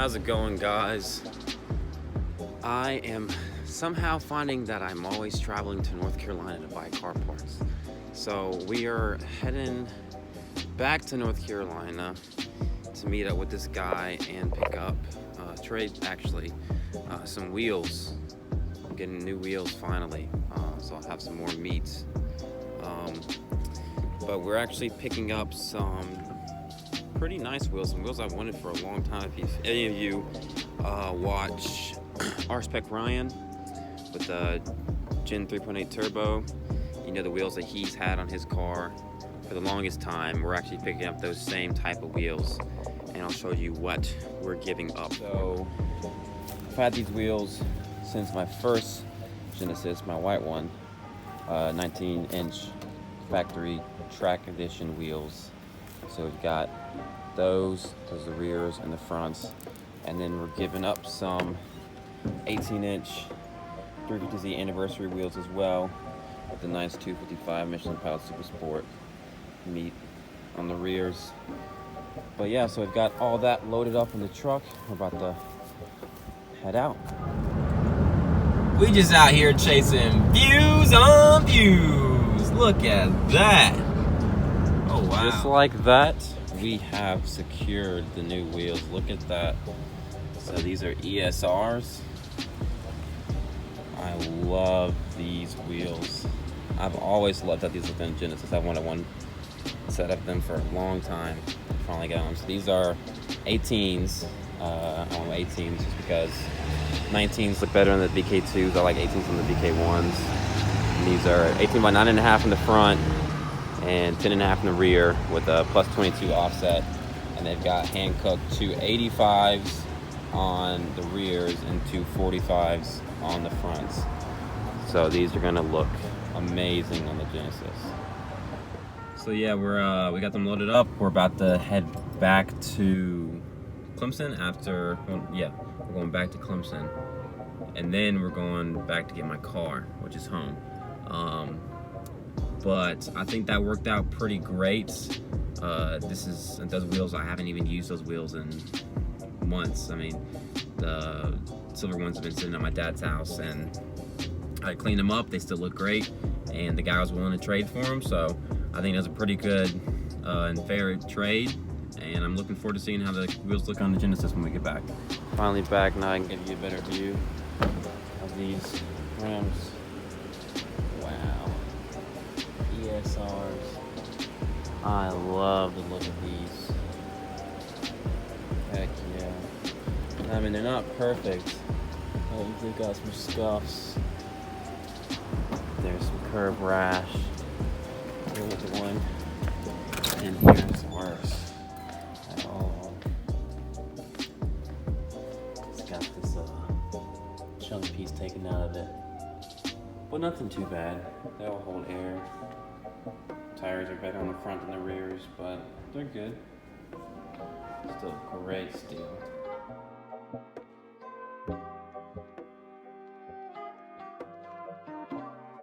How's it going, guys? I am somehow finding that I'm always traveling to North Carolina to buy car parts. So we are heading back to North Carolina to meet up with this guy and pick up, trade actually, some wheels. I'm getting new wheels finally, so I'll have some more meat. But we're actually picking up some pretty nice wheels, some wheels I've wanted for a long time. If any of you watch R-Spec Ryan with the Gen 3.8 Turbo, you know the wheels that he's had on his car for the longest time. We're actually picking up those same type of wheels, and I'll show you what we're giving up. So I've had these wheels since my first Genesis, my white one, 19-inch factory track edition wheels. So we've got those are the rears and the fronts, and then we're giving up some 18-inch 350Z anniversary wheels as well, with the nice 255 Michelin Pilot Super Sport meat on the rears. But yeah, so we've got all that loaded up in the truck. We're about to head out. We just out here chasing views on views. Look at that. Oh wow. Just like that, we have secured the new wheels. Look at that. So these are ESRs. I love these wheels. I've always loved that these look in Genesis. I wanted one set of them for a long time. Finally got them. So these are 18s. I want 18s just because 19s look better than the BK2s. I like 18s on the BK1s. And these are 18 by 9.5 in the front and 10.5 in the rear with a plus 22 offset. And they've got hand cooked 285s on the rears and 245s on the fronts. So these are gonna look amazing on the Genesis. So yeah, we got them loaded up. We're about to head back to Clemson after, well, yeah, we're going back to Clemson. And then we're going back to get my car, which is home. But I think that worked out pretty great. Those wheels, I haven't even used those wheels in months. I mean, the silver ones have been sitting at my dad's house, and I cleaned them up. They still look great, and the guy was willing to trade for them. So I think that's a pretty good and fair trade, and I'm looking forward to seeing how the wheels look on the Genesis when we get back. Finally back, now I can give you a better view of these rims. Wow. ESRs. I love the look of these. Heck yeah. I mean, they're not perfect. They've got some scuffs. There's some curb rash. Here's the one. And here's worse at all. It's got this chunk piece taken out of it. But nothing too bad. They'll hold air. Tires are better on the front than the rears, but they're good. Still great steel.